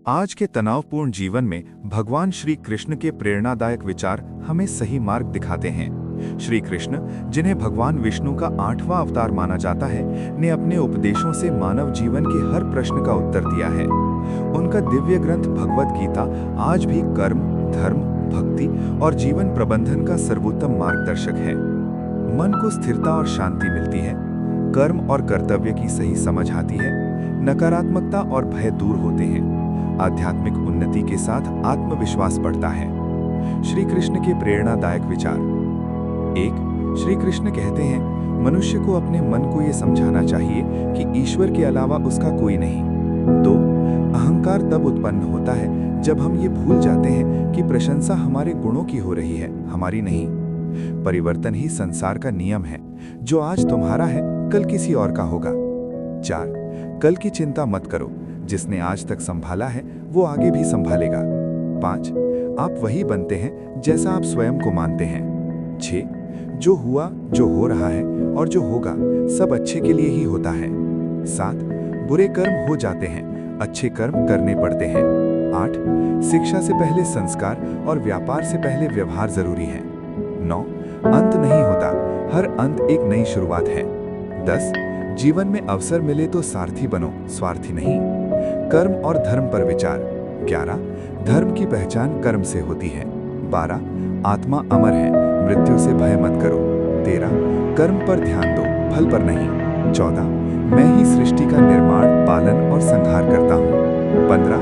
आज के तनावपूर्ण जीवन में भगवान श्री कृष्ण के प्रेरणादायक विचार हमें सही मार्ग दिखाते हैं। श्री कृष्ण, जिन्हें भगवान विष्णु का 8वां अवतार माना जाता है, ने अपने उपदेशों से मानव जीवन के हर प्रश्न का उत्तर दिया है। उनका दिव्य ग्रंथ भगवत गीता आज भी कर्म, धर्म, भक्ति और जीवन प्रबंधन का सर्वोत्तम मार्गदर्शक है। मन को स्थिरता और शांति मिलती है, कर्म और कर्तव्य की सही समझ आती है, नकारात्मकता और भय दूर होते हैं, आध्यात्मिक उन्नति के साथ आत्मविश्वास बढ़ता है। श्री कृष्ण के प्रेरणादायक विचार। 1. श्री कृष्ण कहते हैं, मनुष्य को अपने मन को ये समझाना चाहिए कि ईश्वर के अलावा उसका कोई नहीं। 2. अहंकार तब उत्पन्न होता है जब हम ये भूल जाते हैं कि प्रशंसा हमारे गुणों की हो रही है, हमारी नहीं। परिवर्तन ही संसार का नियम है। जो आज तुम्हारा है, कल किसी और का होगा। 4. कल की चिंता मत करो, जिसने आज तक संभाला है वो आगे भी संभालेगा। 5. आप वही बनते हैं जैसा आप स्वयं को मानते हैं। 6. जो हुआ, जो हो रहा है और जो होगा, सब अच्छे के लिए ही होता है। 7. बुरे कर्म हो जाते हैं, अच्छे कर्म करने पड़ते हैं। 8. शिक्षा से पहले संस्कार और व्यापार से पहले व्यवहार जरूरी है। 9. अंत नहीं होता, हर अंत एक नई शुरुआत है। 10. जीवन में अवसर मिले तो सारथी बनो, स्वार्थी नहीं। कर्म और धर्म पर विचार। 11. धर्म की पहचान कर्म से होती है। 12. आत्मा अमर है, मृत्यु से भय मत करो। 13. कर्म पर ध्यान दो, फल पर नहीं। 14. मैं ही सृष्टि का निर्माण, पालन और संहार करता हूँ। 15.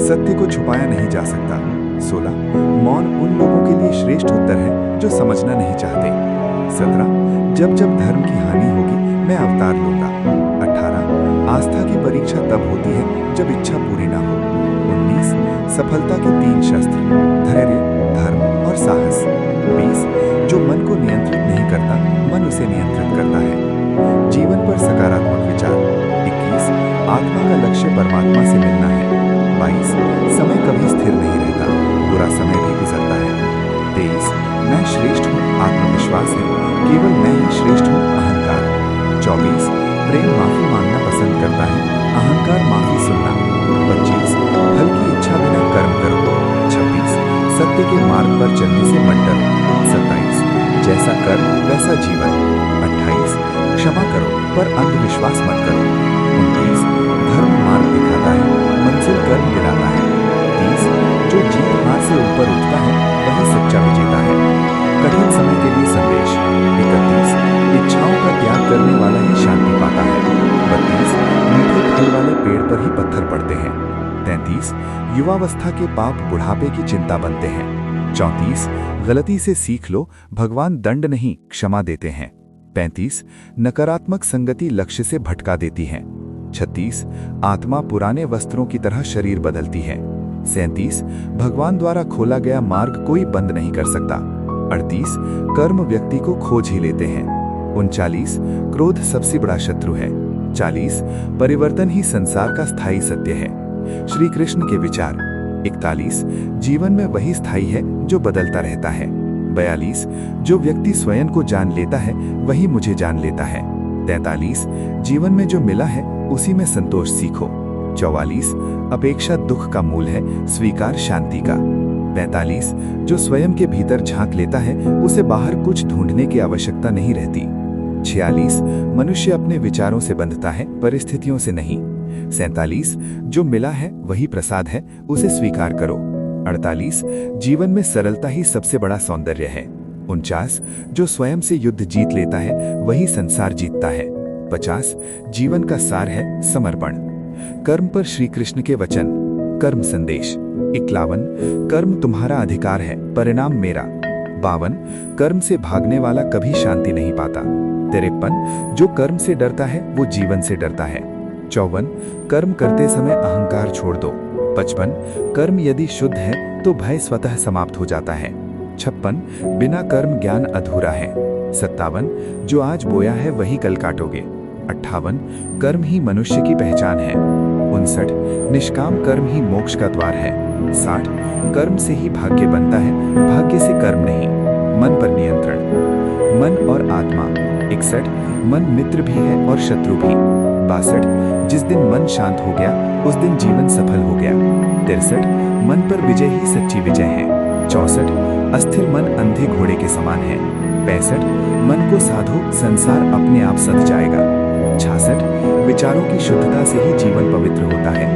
सत्य को छुपाया नहीं जा सकता। 16. मौन उन लोगों के लिए श्रेष्ठ उत्तर है जो समझना नहीं चाहते। 17. जब जब धर्म की हानि होगी मैं अवतार लूंगा। 18. आस्था की परीक्षा तब होती है जब इच्छा पूरी ना हो। 19. सफलता के 3 शस्त्र, धैर्य, धर्म और साहस। 20. जो मन को नियंत्रित नहीं करता, मन उसे नियंत्रित करता है। जीवन पर सकारात्मक विचार। 21. आत्मा का लक्ष्य परमात्मा से मिलना है। 22. समय कभी स्थिर नहीं रहता, बुरा समय भी गुजरता है। 23. मैं श्रेष्ठ हूँ, आत्मविश्वास है, केवल मैं ही श्रेष्ठ हूँ, अहंकार। 24. प्रेम माफी मांगना पसंद करता है, अहंकार माफी सुनना। 25. फल की इच्छा बिना कर्म करो। 26. सत्य के मार्ग पर चलने से मत डरो। 27. जैसा कर्म वैसा जीवन। 28. क्षमा करो पर अंधविश्वास मत करो। 29. धर्म मार्ग दिखाता है, मंजिल कर्म दिलाता है। 30. जो जीत हार से ऊपर उठता है वही सच्चा विजेता है। कठिन समय के लिए संदेश। 31. इच्छाओं का त्याग करने वाला ही शांति पाता है। 32. मीठे फल वाले पेड़ पर ही पत्थर पड़ते हैं। 33. युवावस्था के पाप बुढ़ापे की चिंता बनते हैं। 34. गलती से सीख लो, भगवान दंड नहीं क्षमा देते हैं। 35. नकारात्मक संगति लक्ष्य से भटका देती है। 36. आत्मा पुराने वस्त्रों की तरह शरीर बदलती है। 37. भगवान द्वारा खोला गया मार्ग कोई बंद नहीं कर सकता। 38. कर्म व्यक्ति को खोज ही लेते हैं। 39. क्रोध सबसे बड़ा शत्रु है। 40. परिवर्तन ही संसार का स्थायी सत्य है। श्री कृष्ण के विचार। 41. जीवन में वही स्थायी है जो बदलता रहता है। 42. जो व्यक्ति स्वयं को जान लेता है वही मुझे जान लेता है। 43. जीवन में जो मिला है उसी में संतोष सीखो। 44. अपेक्षा दुख का मूल है, स्वीकार शांति का। 45. जो स्वयं के भीतर झांक लेता है उसे बाहर कुछ ढूंढने की आवश्यकता नहीं रहती। 46. मनुष्य अपने विचारों से बंधता है, परिस्थितियों से नहीं। 47. जो मिला है वही प्रसाद है, उसे स्वीकार करो। 48. जीवन में सरलता ही सबसे बड़ा सौंदर्य है। 49. जो स्वयं से युद्ध जीत लेता है वही संसार जीतता है। 50. जीवन का सार है समर्पण। कर्म पर श्री कृष्ण के वचन। कर्म संदेश। 51. कर्म तुम्हारा अधिकार है, परिणाम मेरा। 52. कर्म से भागने वाला कभी शांति नहीं पाता। 53. जो कर्म से डरता है वो जीवन से डरता है। 54. कर्म करते समय अहंकार छोड़ दो। 55. कर्म यदि शुद्ध है तो भय स्वतः समाप्त हो जाता है। 56. बिना कर्म ज्ञान अधूरा है। 57. जो आज बोया है वही कल काटोगे। 58. कर्म ही मनुष्य की पहचान है। 59. निष्काम कर्म ही मोक्ष का द्वार है। 60. कर्म से ही भाग्य बनता है, भाग्य से कर्म नहीं। मन पर नियंत्रण। मन और आत्मा। 61. मन मित्र भी है और शत्रु भी। 62. जिस दिन मन शांत हो गया उस दिन जीवन सफल हो गया। 63 मन पर विजय ही सच्ची विजय है। 64 अस्थिर मन अंधे घोड़े के समान है। 65 मन को साधो संसार अपने आप सध जाएगा। 66 विचारों की शुद्धता से ही जीवन पवित्र होता है।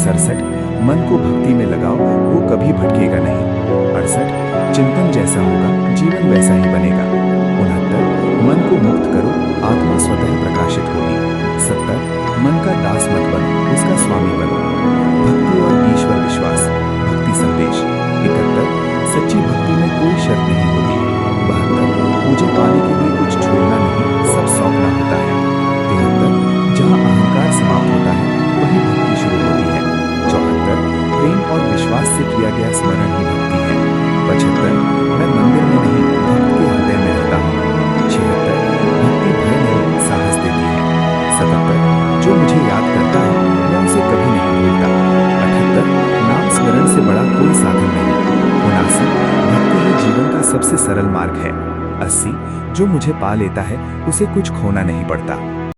67 मन को भक्ति में लगाओ, वो कभी भटकेगा नहीं। 68 चिंतन जैसा होगा जीवन वैसा ही बनेगा। 69 मन को मुक्त करो, आत्मा स्वतः प्रकाशित होगी। 70 मन का दास मत बनो, उसका स्वामी बनो। भक्ति और ईश्वर विश्वास, भक्ति संदेश। 71 सच्ची भक्ति में कोई शर्त नहीं होती। 72 मुझे पाने के लिए कुछ छोड़ना नहीं, सब सौंपना होता है। 73 जहाँ अहंकार समाप्त होता है वही भक्ति शुरू होती है। 74 प्रेम और विश्वास से किया गया स्मरण ही भक्ति है। 75 मैं मंदिर में नहीं, भक्त के हृदय में रहता हूँ। 76 भक्ति भय नहीं, साहस देती है। 77 जो मुझे याद करता है मैं उसे कभी नहीं भूलता। 78 नाम स्मरण से बड़ा कोई साधन नहीं। 79 भक्ति ही जीवन का सबसे सरल मार्ग है। 80 जो मुझे पा लेता है उसे कुछ खोना नहीं पड़ता।